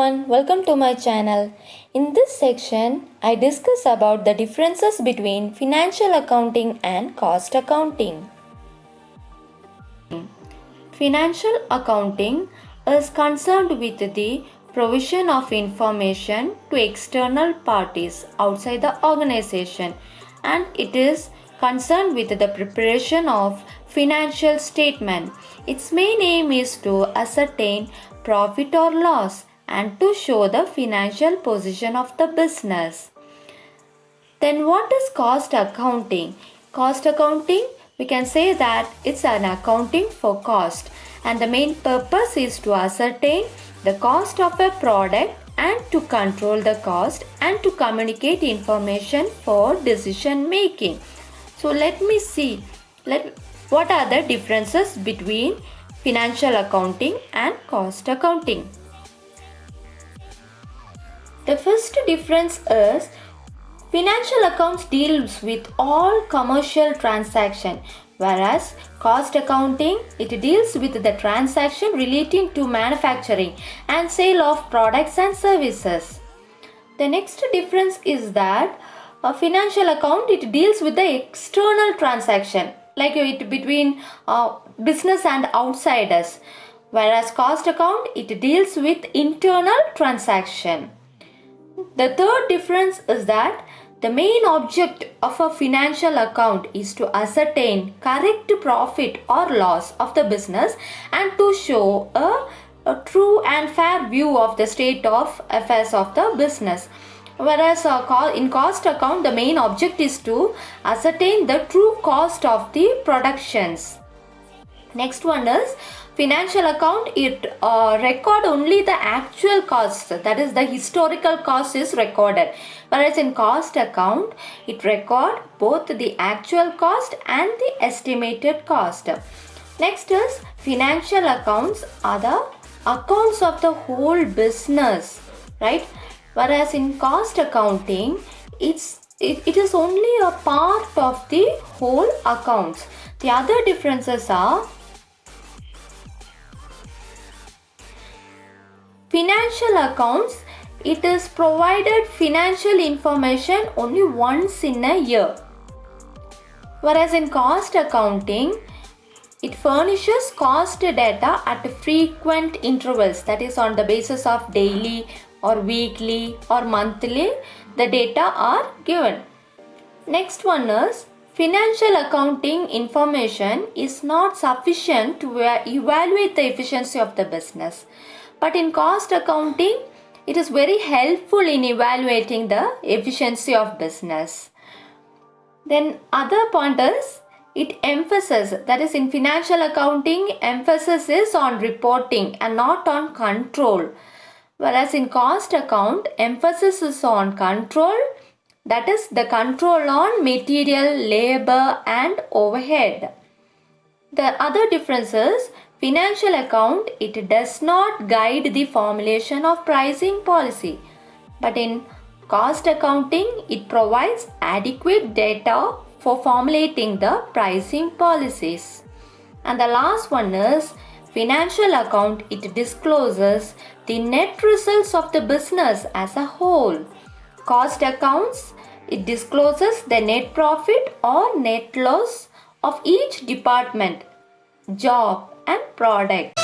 everyone, welcome to my channel. In this section, I discuss about the differences between financial accounting and cost accounting. Financial accounting is concerned with the provision of information to external parties outside the organization, and it is concerned with the preparation of financial statement. Its main aim is to ascertain profit or loss and to show the financial position of the business. Then what is cost accounting? Cost accounting, we can say that it's an accounting for cost, and the main purpose is to ascertain the cost of a product and to control the cost and to communicate information for decision making. So let me see what are the differences between financial accounting and cost accounting. The first difference is financial accounts deals with all commercial transaction, whereas cost accounting, it deals with the transaction relating to manufacturing and sale of products and services. The next difference is that a financial account, it deals with the external transaction, like it between business and outsiders, whereas cost account, it deals with internal transaction. The third difference is that the main object of a financial account is to ascertain correct profit or loss of the business and to show a true and fair view of the state of affairs of the business. Whereas in cost account, the main object is to ascertain the true cost of the productions. Next one is financial account, it record only the actual cost, that is the historical cost is recorded, whereas in cost account it record both the actual cost and the estimated cost. Next is financial accounts are the accounts of the whole business, right? Whereas in cost accounting it is only a part of the whole accounts. The other differences are financial accounts, it is provided financial information only once in a year, whereas in cost accounting it furnishes cost data at frequent intervals, that is on the basis of daily or weekly or monthly the data are given. Next one is financial accounting information is not sufficient to evaluate the efficiency of the business. But in cost accounting, it is very helpful in evaluating the efficiency of business. Then other point is, it emphasizes, that is in financial accounting, emphasis is on reporting and not on control. Whereas in cost account, emphasis is on control, that is the control on material, labor and overhead. The other difference is, financial account, it does not guide the formulation of pricing policy, but in cost accounting it provides adequate data for formulating the pricing policies. And the last one is financial account, it discloses the net results of the business as a whole. Cost accounts, it discloses the net profit or net loss of each department, job and product.